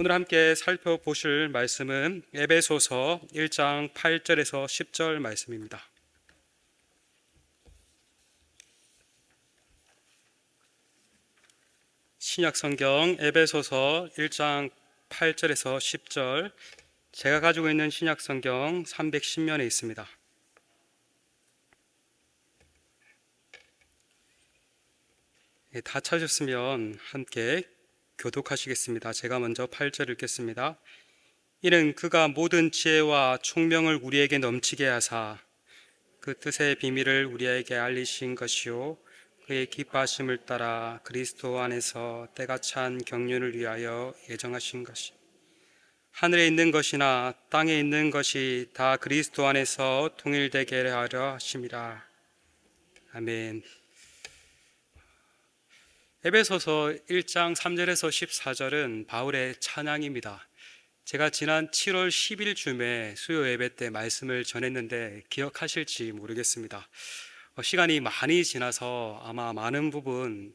오늘 함께 살펴보실 말씀은 에베소서 1장 8절에서 10절 말씀입니다. 신약성경 에베소서 1장 8절에서 10절, 제가 가지고 있는 신약성경 310면에 있습니다. 다 찾으셨으면 함께 교독하시겠습니다. 제가 먼저 8절 읽겠습니다. 이는 그가 모든 지혜와 총명을 우리에게 넘치게 하사 그 뜻의 비밀을 우리에게 알리신 것이요 그의 기뻐하심을 따라 그리스도 안에서 때가 찬 경륜을 위하여 예정하신 것이, 하늘에 있는 것이나 땅에 있는 것이 다 그리스도 안에서 통일되게 하려 하심이라. 아멘. 에베소서 1장 3절에서 14절은 바울의 찬양입니다. 제가 지난 7월 10일쯤에 수요 예배 때 말씀을 전했는데 기억하실지 모르겠습니다. 시간이 많이 지나서 아마 많은 부분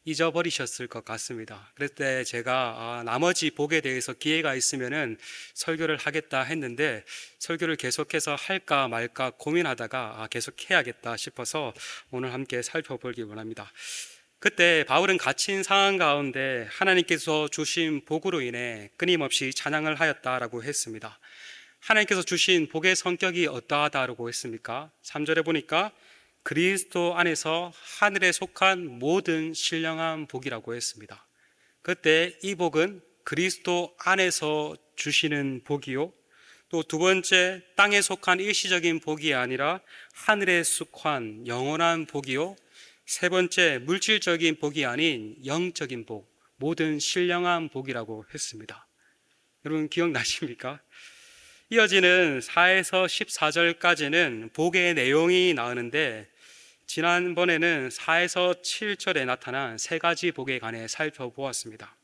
잊어버리셨을 것 같습니다. 그럴 때 제가 나머지 복에 대해서 기회가 있으면은 설교를 하겠다 했는데 설교를 계속해서 할까 말까 고민하다가 계속 해야겠다 싶어서 오늘 함께 살펴보기 원합니다. 그때 바울은 갇힌 상황 가운데 하나님께서 주신 복으로 인해 끊임없이 찬양을 하였다라고 했습니다. 하나님께서 주신 복의 성격이 어떠하다라고 했습니까? 3절에 보니까 그리스도 안에서 하늘에 속한 모든 신령한 복이라고 했습니다. 그때 이 복은 그리스도 안에서 주시는 복이요, 또 두 번째 땅에 속한 일시적인 복이 아니라 하늘에 속한 영원한 복이요, 세 번째 물질적인 복이 아닌 영적인 복, 모든 신령한 복이라고 했습니다. 여러분 기억나십니까? 이어지는 4에서 14절까지는 복의 내용이 나오는데 지난번에는 4에서 7절에 나타난 세 가지 복에 관해 살펴보았습니다.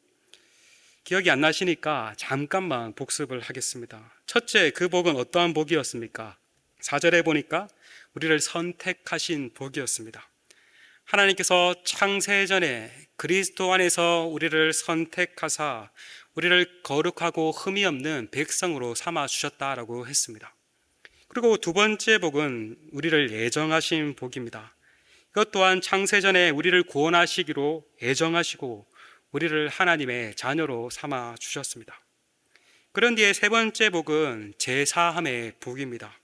기억이 안 나시니까 잠깐만 복습을 하겠습니다. 첫째, 그 복은 어떠한 복이었습니까? 4절에 보니까 우리를 선택하신 복이었습니다. 하나님께서 창세전에 그리스도 안에서 우리를 선택하사 우리를 거룩하고 흠이 없는 백성으로 삼아 주셨다라고 했습니다. 그리고 두 번째 복은 우리를 예정하신 복입니다. 이것 또한 창세전에 우리를 구원하시기로 예정하시고 우리를 하나님의 자녀로 삼아 주셨습니다. 그런 뒤에 세 번째 복은 제사함의 복입니다.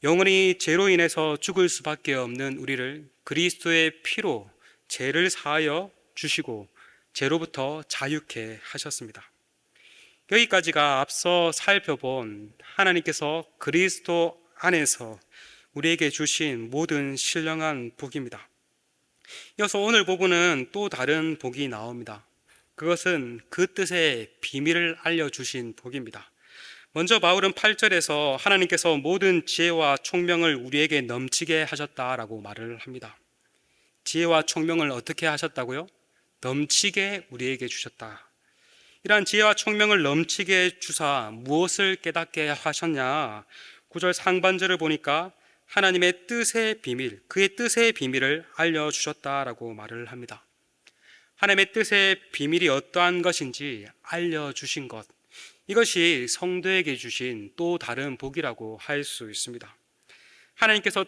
영원히 죄로 인해서 죽을 수밖에 없는 우리를 그리스도의 피로 죄를 사하여 주시고 죄로부터 자유케 하셨습니다. 여기까지가 앞서 살펴본 하나님께서 그리스도 안에서 우리에게 주신 모든 신령한 복입니다. 이어서 오늘 부분은 또 다른 복이 나옵니다. 그것은 그 뜻의 비밀을 알려주신 복입니다. 먼저 바울은 8절에서 하나님께서 모든 지혜와 총명을 우리에게 넘치게 하셨다라고 말을 합니다. 지혜와 총명을 어떻게 하셨다고요? 넘치게 우리에게 주셨다. 이러한 지혜와 총명을 넘치게 주사 무엇을 깨닫게 하셨냐? 9절 상반절을 보니까 하나님의 뜻의 비밀, 그의 뜻의 비밀을 알려주셨다라고 말을 합니다. 하나님의 뜻의 비밀이 어떠한 것인지 알려주신 것, 이것이 성도에게 주신 또 다른 복이라고 할 수 있습니다. 하나님께서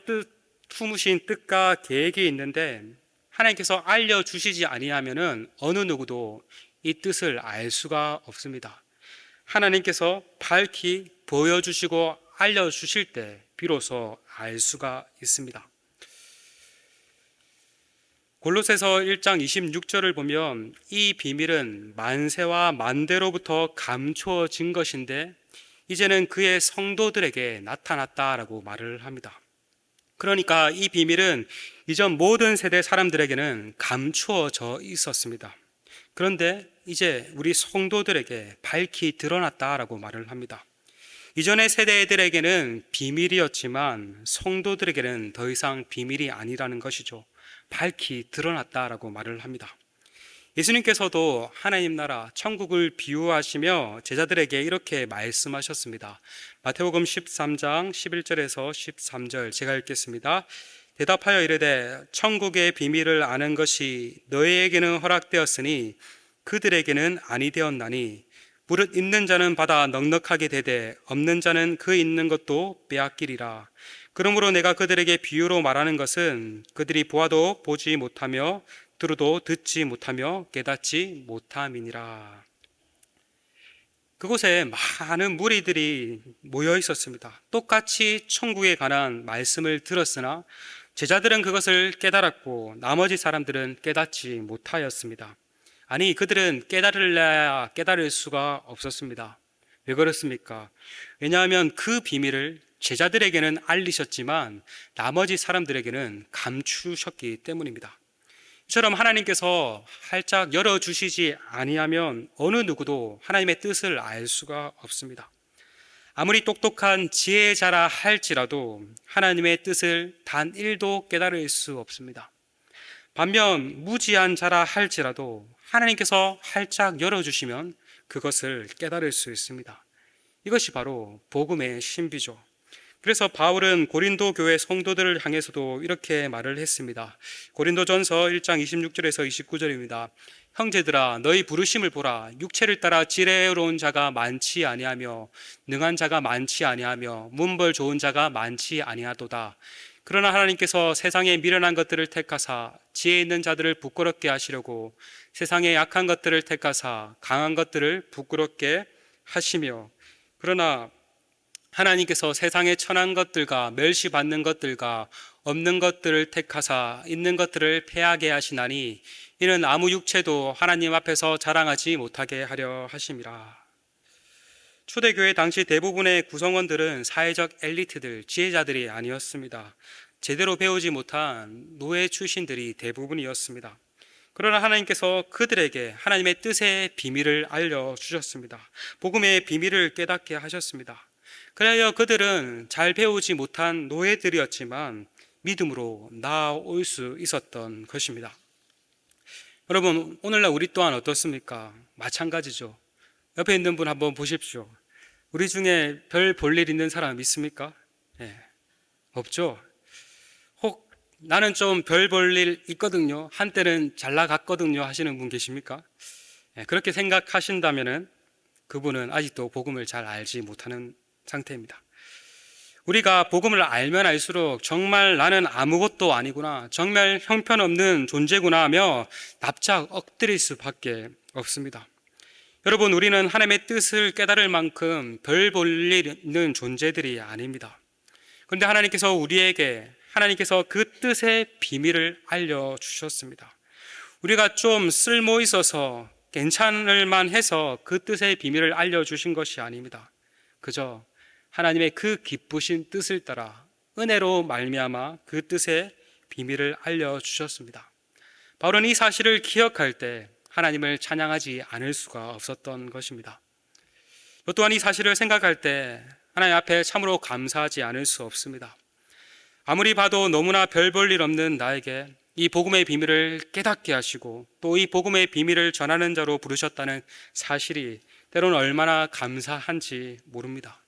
품으신 뜻과 계획이 있는데 하나님께서 알려주시지 아니하면은 어느 누구도 이 뜻을 알 수가 없습니다. 하나님께서 밝히 보여주시고 알려주실 때 비로소 알 수가 있습니다. 골로새서 1장 26절을 보면 이 비밀은 만세와 만대로부터 감추어진 것인데 이제는 그의 성도들에게 나타났다라고 말을 합니다. 그러니까 이 비밀은 이전 모든 세대 사람들에게는 감추어져 있었습니다. 그런데 이제 우리 성도들에게 밝히 드러났다라고 말을 합니다. 이전의 세대들에게는 비밀이었지만 성도들에게는 더 이상 비밀이 아니라는 것이죠. 밝히 드러났다라고 말을 합니다. 예수님께서도 하나님 나라 천국을 비유하시며 제자들에게 이렇게 말씀하셨습니다. 마태복음 13장 11절에서 13절 제가 읽겠습니다. 대답하여 이르되 천국의 비밀을 아는 것이 너희에게는 허락되었으니 그들에게는 아니 되었나니 무릇 있는 자는 받아 넉넉하게 되되 없는 자는 그 있는 것도 빼앗기리라. 그러므로 내가 그들에게 비유로 말하는 것은 그들이 보아도 보지 못하며 들어도 듣지 못하며 깨닫지 못함이니라. 그곳에 많은 무리들이 모여 있었습니다. 똑같이 천국에 관한 말씀을 들었으나 제자들은 그것을 깨달았고 나머지 사람들은 깨닫지 못하였습니다. 아니, 그들은 깨달을래야 깨달을 수가 없었습니다. 왜 그렇습니까? 왜냐하면 그 비밀을 제자들에게는 알리셨지만 나머지 사람들에게는 감추셨기 때문입니다. 이처럼 하나님께서 활짝 열어주시지 아니하면 어느 누구도 하나님의 뜻을 알 수가 없습니다. 아무리 똑똑한 지혜자라 할지라도 하나님의 뜻을 단 1도 깨달을 수 없습니다. 반면 무지한 자라 할지라도 하나님께서 활짝 열어주시면 그것을 깨달을 수 있습니다. 이것이 바로 복음의 신비죠. 그래서 바울은 고린도 교회 성도들을 향해서도 이렇게 말을 했습니다. 고린도전서 1장 26절에서 29절입니다. 형제들아, 너희 부르심을 보라. 육체를 따라 지혜로운 자가 많지 아니하며 능한 자가 많지 아니하며 문벌 좋은 자가 많지 아니하도다. 그러나 하나님께서 세상에 미련한 것들을 택하사 지혜 있는 자들을 부끄럽게 하시려고 세상에 약한 것들을 택하사 강한 것들을 부끄럽게 하시며, 그러나 하나님께서 세상의 천한 것들과 멸시받는 것들과 없는 것들을 택하사 있는 것들을 패하게 하시나니 이는 아무 육체도 하나님 앞에서 자랑하지 못하게 하려 하심이라. 초대교회 당시 대부분의 구성원들은 사회적 엘리트들, 지혜자들이 아니었습니다. 제대로 배우지 못한 노예 출신들이 대부분이었습니다. 그러나 하나님께서 그들에게 하나님의 뜻의 비밀을 알려주셨습니다. 복음의 비밀을 깨닫게 하셨습니다. 그래야 그들은 잘 배우지 못한 노예들이었지만 믿음으로 나아올 수 있었던 것입니다. 여러분, 오늘날 우리 또한 어떻습니까? 마찬가지죠. 옆에 있는 분 한번 보십시오. 우리 중에 별 볼 일 있는 사람 있습니까? 네, 없죠? 혹 나는 좀 별 볼 일 있거든요, 한때는 잘 나갔거든요 하시는 분 계십니까? 네, 그렇게 생각하신다면 그분은 아직도 복음을 잘 알지 못하는 상태입니다. 우리가 복음을 알면 알수록 정말 나는 아무것도 아니구나, 정말 형편없는 존재구나 하며 납작 엎드릴 수밖에 없습니다. 여러분, 우리는 하나님의 뜻을 깨달을 만큼 별 볼 일 있는 존재들이 아닙니다. 그런데 하나님께서 그 뜻의 비밀을 알려주셨습니다. 우리가 좀 쓸모 있어서 괜찮을 만해서 그 뜻의 비밀을 알려주신 것이 아닙니다. 그저 하나님의 그 기쁘신 뜻을 따라 은혜로 말미암아 그 뜻의 비밀을 알려주셨습니다. 바울은 이 사실을 기억할 때 하나님을 찬양하지 않을 수가 없었던 것입니다. 또 또한 이 사실을 생각할 때 하나님 앞에 참으로 감사하지 않을 수 없습니다. 아무리 봐도 너무나 별 볼 일 없는 나에게 이 복음의 비밀을 깨닫게 하시고 또 이 복음의 비밀을 전하는 자로 부르셨다는 사실이 때로는 얼마나 감사한지 모릅니다.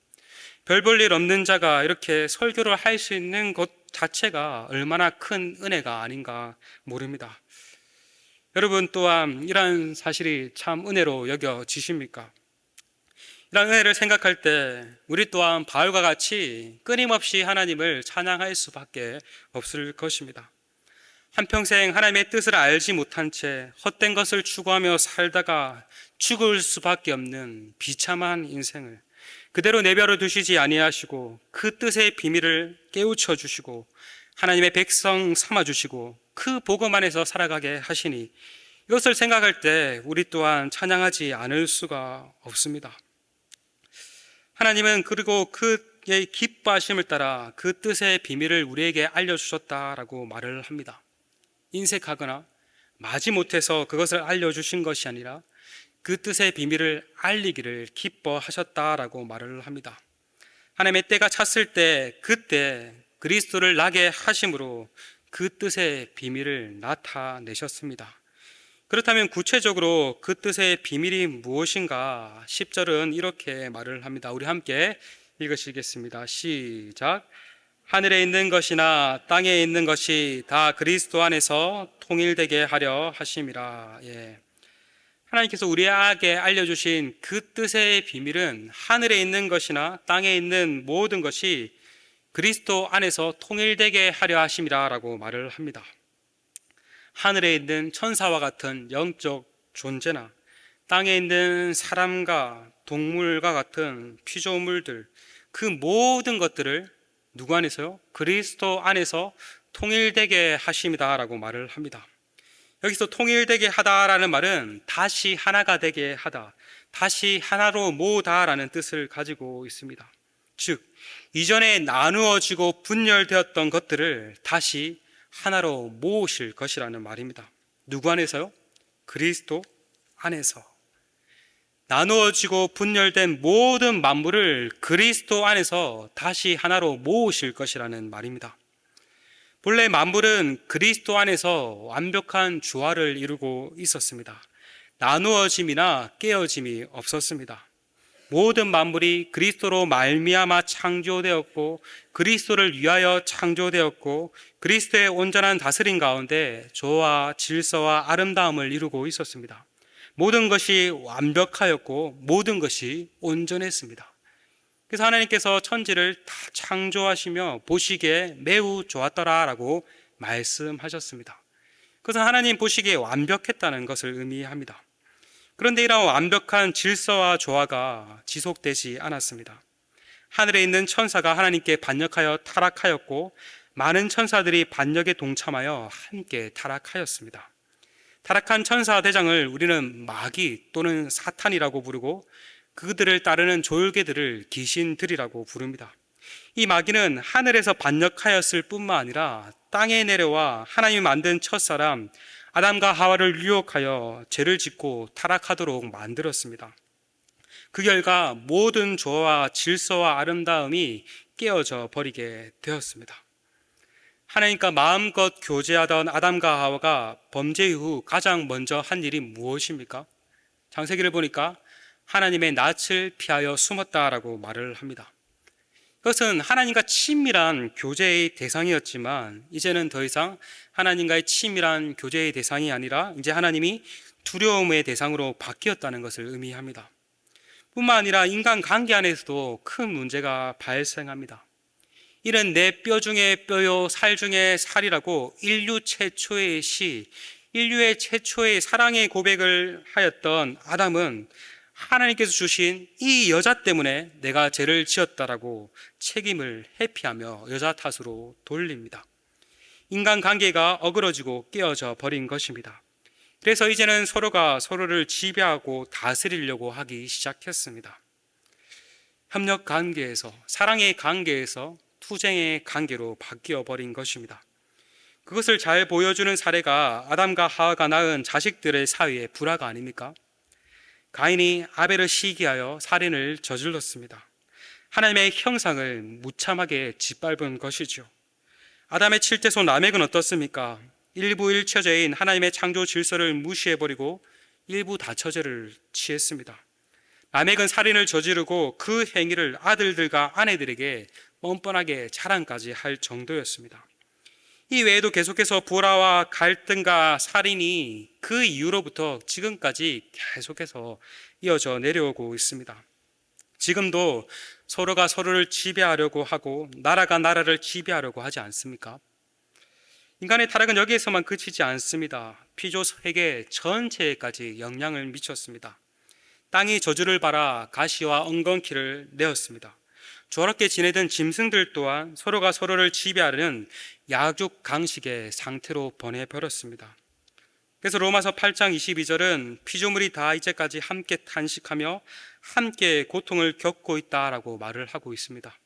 별 볼 일 없는 자가 이렇게 설교를 할 수 있는 것 자체가 얼마나 큰 은혜가 아닌가 모릅니다. 여러분 또한 이러한 사실이 참 은혜로 여겨지십니까? 이런 은혜를 생각할 때 우리 또한 바울과 같이 끊임없이 하나님을 찬양할 수밖에 없을 것입니다. 한평생 하나님의 뜻을 알지 못한 채 헛된 것을 추구하며 살다가 죽을 수밖에 없는 비참한 인생을 그대로 내버려 두시지 아니하시고 그 뜻의 비밀을 깨우쳐 주시고 하나님의 백성 삼아 주시고 그 복음 안에서 살아가게 하시니 이것을 생각할 때 우리 또한 찬양하지 않을 수가 없습니다. 하나님은 그리고 그의 기뻐하심을 따라 그 뜻의 비밀을 우리에게 알려주셨다라고 말을 합니다. 인색하거나 마지못해서 그것을 알려주신 것이 아니라 그 뜻의 비밀을 알리기를 기뻐하셨다라고 말을 합니다. 하나님의 때가 찼을 때 그때 그리스도를 나게 하심으로 그 뜻의 비밀을 나타내셨습니다. 그렇다면 구체적으로 그 뜻의 비밀이 무엇인가? 10절은 이렇게 말을 합니다. 우리 함께 읽으시겠습니다. 시작. 하늘에 있는 것이나 땅에 있는 것이 다 그리스도 안에서 통일되게 하려 하심이라. 하나님께서 우리에게 알려주신 그 뜻의 비밀은 하늘에 있는 것이나 땅에 있는 모든 것이 그리스도 안에서 통일되게 하려 하심이라 라고 말을 합니다. 하늘에 있는 천사와 같은 영적 존재나 땅에 있는 사람과 동물과 같은 피조물들, 그 모든 것들을 누구 안에서요? 그리스도 안에서 통일되게 하심이다 라고 말을 합니다. 여기서 통일되게 하다라는 말은 다시 하나가 되게 하다, 다시 하나로 모으다라는 뜻을 가지고 있습니다. 즉, 이전에 나누어지고 분열되었던 것들을 다시 하나로 모으실 것이라는 말입니다. 누구 안에서요? 그리스도 안에서. 나누어지고 분열된 모든 만물을 그리스도 안에서 다시 하나로 모으실 것이라는 말입니다. 본래 만물은 그리스도 안에서 완벽한 조화를 이루고 있었습니다. 나누어짐이나 깨어짐이 없었습니다. 모든 만물이 그리스도로 말미암아 창조되었고 그리스도를 위하여 창조되었고 그리스도의 온전한 다스림 가운데 조화, 질서와 아름다움을 이루고 있었습니다. 모든 것이 완벽하였고 모든 것이 온전했습니다. 그래서 하나님께서 천지를 다 창조하시며 보시기에 매우 좋았더라라고 말씀하셨습니다. 그것은 하나님 보시기에 완벽했다는 것을 의미합니다. 그런데 이러한 완벽한 질서와 조화가 지속되지 않았습니다. 하늘에 있는 천사가 하나님께 반역하여 타락하였고 많은 천사들이 반역에 동참하여 함께 타락하였습니다. 타락한 천사 대장을 우리는 마귀 또는 사탄이라고 부르고 그들을 따르는 조울개들을 귀신들이라고 부릅니다. 이 마귀는 하늘에서 반역하였을 뿐만 아니라 땅에 내려와 하나님이 만든 첫사람 아담과 하와를 유혹하여 죄를 짓고 타락하도록 만들었습니다. 그 결과 모든 조화와 질서와 아름다움이 깨어져 버리게 되었습니다. 하나님과 마음껏 교제하던 아담과 하와가 범죄 이후 가장 먼저 한 일이 무엇입니까? 창세기를 보니까 하나님의 낯을 피하여 숨었다라고 말을 합니다. 그것은 하나님과 친밀한 교제의 대상이었지만 이제는 더 이상 하나님과의 친밀한 교제의 대상이 아니라 이제 하나님이 두려움의 대상으로 바뀌었다는 것을 의미합니다. 뿐만 아니라 인간 관계 안에서도 큰 문제가 발생합니다. 이는 내 뼈 중에 뼈요 살 중에 살이라고 인류 최초의 시, 인류의 최초의 사랑의 고백을 하였던 아담은 하나님께서 주신 이 여자 때문에 내가 죄를 지었다라고 책임을 회피하며 여자 탓으로 돌립니다. 인간관계가 어그러지고 깨어져 버린 것입니다. 그래서 이제는 서로가 서로를 지배하고 다스리려고 하기 시작했습니다. 협력 관계에서, 사랑의 관계에서 투쟁의 관계로 바뀌어 버린 것입니다. 그것을 잘 보여주는 사례가 아담과 하와가 낳은 자식들의 사이의 불화가 아닙니까? 가인이 아벨을 시기하여 살인을 저질렀습니다. 하나님의 형상을 무참하게 짓밟은 것이죠. 아담의 칠대손 라멕은 어떻습니까? 일부 일처제인 하나님의 창조 질서를 무시해버리고 일부 다처제를 취했습니다. 라멕은 살인을 저지르고 그 행위를 아들들과 아내들에게 뻔뻔하게 자랑까지 할 정도였습니다. 이 외에도 계속해서 불화와 갈등과 살인이 그 이후로부터 지금까지 계속해서 이어져 내려오고 있습니다. 지금도 서로가 서로를 지배하려고 하고 나라가 나라를 지배하려고 하지 않습니까? 인간의 타락은 여기에서만 그치지 않습니다. 피조 세계 전체에까지 영향을 미쳤습니다. 땅이 저주를 받아 가시와 엉겅퀴를 내었습니다. 조화롭게 지내던 짐승들 또한 서로가 서로를 지배하려는 야죽 강식의 상태로 보내버렸습니다. 그래서 로마서 8장 22절은 피조물이 다 이제까지 함께 탄식하며 함께 고통을 겪고 있다라고 말을 하고 있습니다.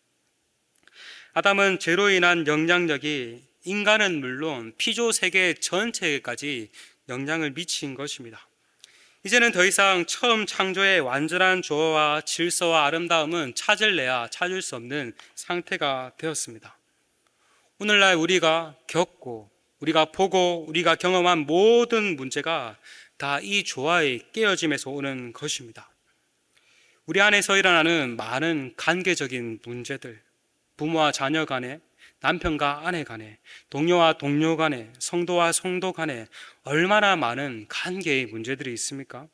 아담은 죄로 인한 영향력이 인간은 물론 피조 세계 전체에까지 영향을 미친 것입니다. 이제는 더 이상 처음 창조의 완전한 조화와 질서와 아름다움은 찾을래야 찾을 수 없는 상태가 되었습니다. 오늘날 우리가 겪고 우리가 보고 우리가 경험한 모든 문제가 다 이 조화의 깨어짐에서 오는 것입니다. 우리 안에서 일어나는 많은 관계적인 문제들, 부모와 자녀 간에, 남편과 아내 간에, 동료와 동료 간에, 성도와 성도 간에 얼마나 많은 관계의 문제들이 있습니까?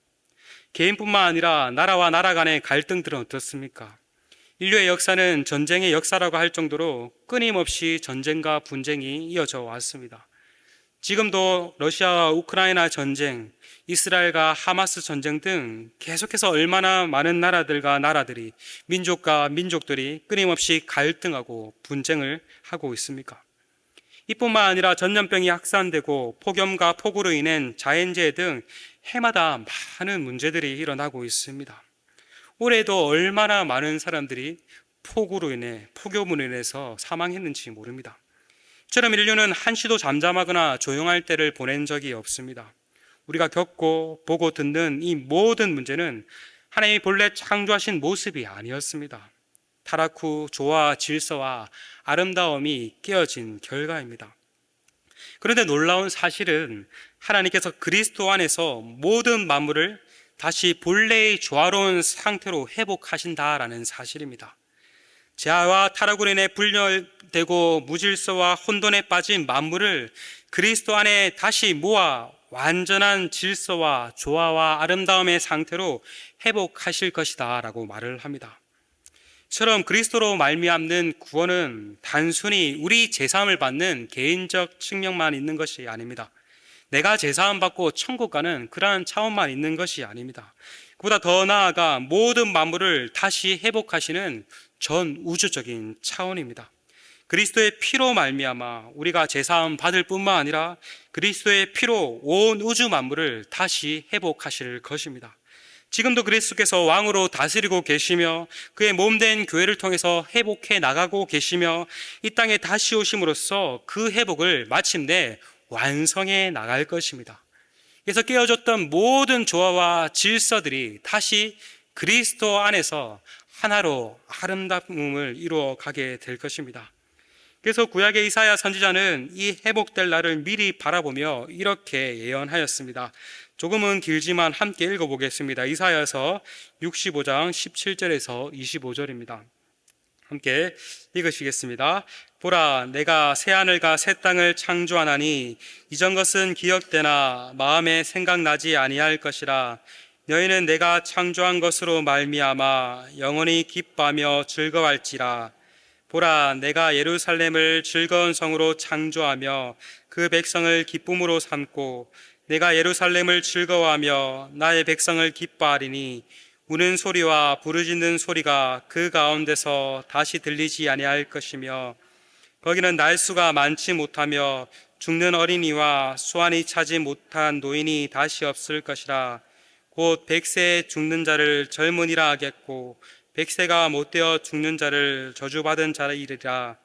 개인뿐만 아니라 나라와 나라 간의 갈등들은 어떻습니까? 인류의 역사는 전쟁의 역사라고 할 정도로 끊임없이 전쟁과 분쟁이 이어져 왔습니다. 지금도 러시아와 우크라이나 전쟁, 이스라엘과 하마스 전쟁 등 계속해서 얼마나 많은 나라들과 나라들이, 민족과 민족들이 끊임없이 갈등하고 분쟁을 하고 있습니까? 이뿐만 아니라 전염병이 확산되고 폭염과 폭우로 인한 자연재해 등 해마다 많은 문제들이 일어나고 있습니다. 올해도 얼마나 많은 사람들이 폭염으로 인해서 사망했는지 모릅니다. 이처럼 인류는 한시도 잠잠하거나 조용할 때를 보낸 적이 없습니다. 우리가 겪고 보고 듣는 이 모든 문제는 하나님이 본래 창조하신 모습이 아니었습니다. 타락 후 조화, 질서와 아름다움이 깨어진 결과입니다. 그런데 놀라운 사실은 하나님께서 그리스도 안에서 모든 만물을 다시 본래의 조화로운 상태로 회복하신다라는 사실입니다. 재화와 타락으로 인해 분열되고 무질서와 혼돈에 빠진 만물을 그리스도 안에 다시 모아 완전한 질서와 조화와 아름다움의 상태로 회복하실 것이다 라고 말을 합니다. 처럼 그리스도로 말미암는 구원은 단순히 우리 제사함을 받는 개인적 측면만 있는 것이 아닙니다. 내가 제사함 받고 천국 가는 그러한 차원만 있는 것이 아닙니다. 그보다 더 나아가 모든 만물을 다시 회복하시는 전 우주적인 차원입니다. 그리스도의 피로 말미암아 우리가 제사함 받을 뿐만 아니라 그리스도의 피로 온 우주 만물을 다시 회복하실 것입니다. 지금도 그리스도께서 왕으로 다스리고 계시며 그의 몸된 교회를 통해서 회복해 나가고 계시며 이 땅에 다시 오심으로써 그 회복을 마침내 완성해 나갈 것입니다. 그래서 깨어졌던 모든 조화와 질서들이 다시 그리스도 안에서 하나로 아름다움을 이루어 가게 될 것입니다. 그래서 구약의 이사야 선지자는 이 회복될 날을 미리 바라보며 이렇게 예언하였습니다. 조금은 길지만 함께 읽어보겠습니다. 이사야서 65장 17절에서 25절입니다. 함께 읽으시겠습니다. 보라, 내가 새하늘과 새 땅을 창조하나니 이전 것은 기억되나 마음에 생각나지 아니할 것이라. 너희는 내가 창조한 것으로 말미암아 영원히 기뻐하며 즐거워할지라. 보라, 내가 예루살렘을 즐거운 성으로 창조하며 그 백성을 기쁨으로 삼고 내가 예루살렘을 즐거워하며 나의 백성을 기뻐하리니 우는 소리와 부르짖는 소리가 그 가운데서 다시 들리지 아니할 것이며 거기는 날수가 많지 못하며 죽는 어린이와 수완이 차지 못한 노인이 다시 없을 것이라. 곧 100세에 죽는 자를 젊은이라 하겠고 100세가 못되어 죽는 자를 저주받은 자이리라.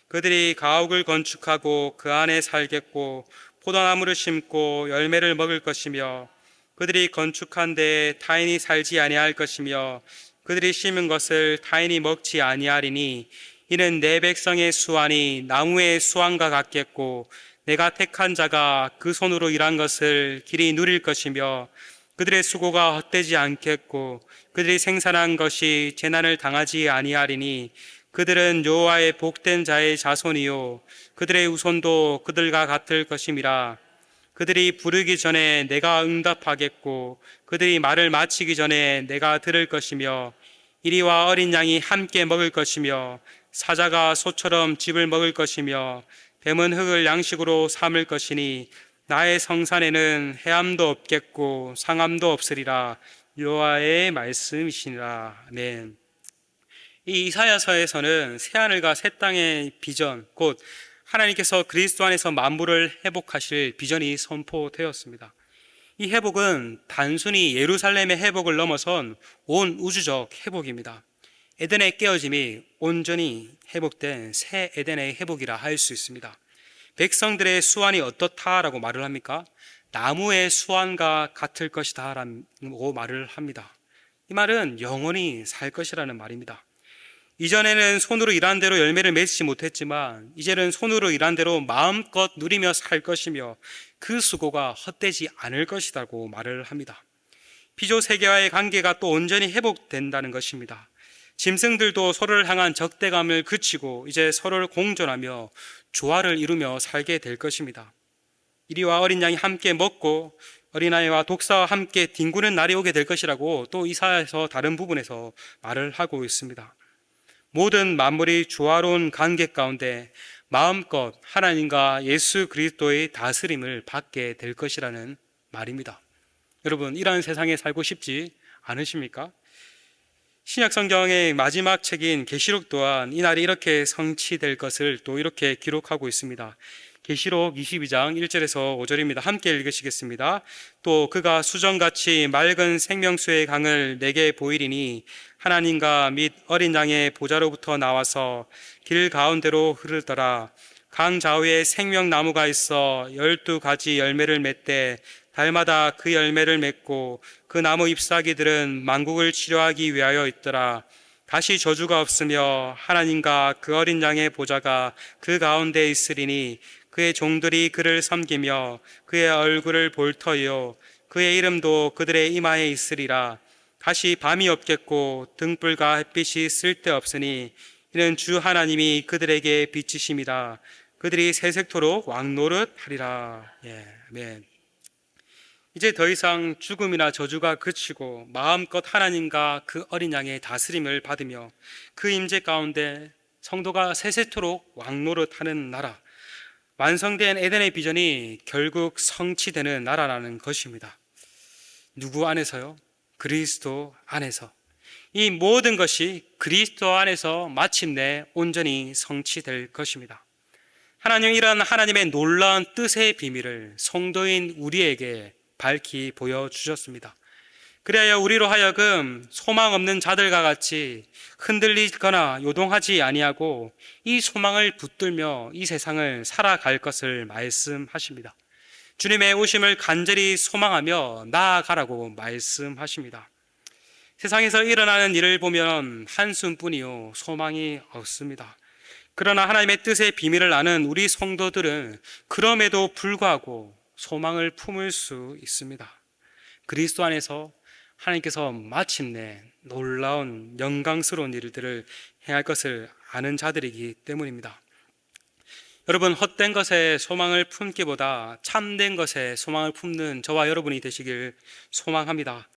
그들이 가옥을 건축하고 그 안에 살겠고 포도나무를 심고 열매를 먹을 것이며 그들이 건축한 데에 타인이 살지 아니할 것이며 그들이 심은 것을 타인이 먹지 아니하리니 이는 내 백성의 수완이 나무의 수완과 같겠고 내가 택한 자가 그 손으로 일한 것을 길이 누릴 것이며 그들의 수고가 헛되지 않겠고 그들이 생산한 것이 재난을 당하지 아니하리니 그들은 여호와의 복된 자의 자손이요 그들의 후손도 그들과 같을 것임이라. 그들이 부르기 전에 내가 응답하겠고 그들이 말을 마치기 전에 내가 들을 것이며 이리와 어린 양이 함께 먹을 것이며 사자가 소처럼 즙을 먹을 것이며 뱀은 흙을 양식으로 삼을 것이니 나의 성산에는 해함도 없겠고 상함도 없으리라. 여호와의 말씀이시니라. 아멘. 이 이사야서에서는 새하늘과 새 땅의 비전, 곧 하나님께서 그리스도 안에서 만물을 회복하실 비전이 선포되었습니다. 이 회복은 단순히 예루살렘의 회복을 넘어선 온 우주적 회복입니다. 에덴의 깨어짐이 온전히 회복된 새 에덴의 회복이라 할 수 있습니다. 백성들의 수완이 어떻다라고 말을 합니까? 나무의 수완과 같을 것이다 라고 말을 합니다. 이 말은 영원히 살 것이라는 말입니다. 이전에는 손으로 일한 대로 열매를 맺지 못했지만 이제는 손으로 일한 대로 마음껏 누리며 살 것이며 그 수고가 헛되지 않을 것이라고 말을 합니다. 피조 세계와의 관계가 또 온전히 회복된다는 것입니다. 짐승들도 서로를 향한 적대감을 그치고 이제 서로를 공존하며 조화를 이루며 살게 될 것입니다. 이리와 어린 양이 함께 먹고 어린아이와 독사와 함께 뒹구는 날이 오게 될 것이라고 또 이사야서 다른 부분에서 말을 하고 있습니다. 모든 만물이 조화로운 관계 가운데 마음껏 하나님과 예수 그리스도의 다스림을 받게 될 것이라는 말입니다. 여러분, 이런 세상에 살고 싶지 않으십니까? 신약 성경의 마지막 책인 계시록 또한 이 날이 이렇게 성취될 것을 또 이렇게 기록하고 있습니다. 계시록 22장 1절에서 5절입니다. 함께 읽으시겠습니다. 또 그가 수정같이 맑은 생명수의 강을 내게 보이리니 하나님과 및 어린 양의 보좌로부터 나와서 길 가운데로 흐르더라. 강 좌우에 생명나무가 있어 12가지 열매를 맺되 달마다 그 열매를 맺고 그 나무 잎사귀들은 만국을 치료하기 위하여 있더라. 다시 저주가 없으며 하나님과 그 어린 양의 보좌가 그 가운데 있으리니 그의 종들이 그를 섬기며 그의 얼굴을 볼 터이요 그의 이름도 그들의 이마에 있으리라. 다시 밤이 없겠고 등불과 햇빛이 쓸데없으니 이는 주 하나님이 그들에게 빛이심이라. 그들이 세세토록 왕노릇 하리라. 아멘. 이제 더 이상 죽음이나 저주가 그치고 마음껏 하나님과 그 어린 양의 다스림을 받으며 그 임재 가운데 성도가 세세토록 왕노릇하는 나라, 완성된 에덴의 비전이 결국 성취되는 나라라는 것입니다. 누구 안에서요? 그리스도 안에서. 이 모든 것이 그리스도 안에서 마침내 온전히 성취될 것입니다. 하나님은 이런 하나님의 놀라운 뜻의 비밀을 성도인 우리에게 밝히 보여주셨습니다. 그래야 우리로 하여금 소망 없는 자들과 같이 흔들리거나 요동하지 아니하고 이 소망을 붙들며 이 세상을 살아갈 것을 말씀하십니다. 주님의 오심을 간절히 소망하며 나아가라고 말씀하십니다. 세상에서 일어나는 일을 보면 한숨뿐이요 소망이 없습니다. 그러나 하나님의 뜻의 비밀을 아는 우리 성도들은 그럼에도 불구하고 소망을 품을 수 있습니다. 그리스도 안에서 하나님께서 마침내 놀라운 영광스러운 일들을 행할 것을 아는 자들이기 때문입니다. 여러분, 헛된 것에 소망을 품기보다 참된 것에 소망을 품는 저와 여러분이 되시길 소망합니다.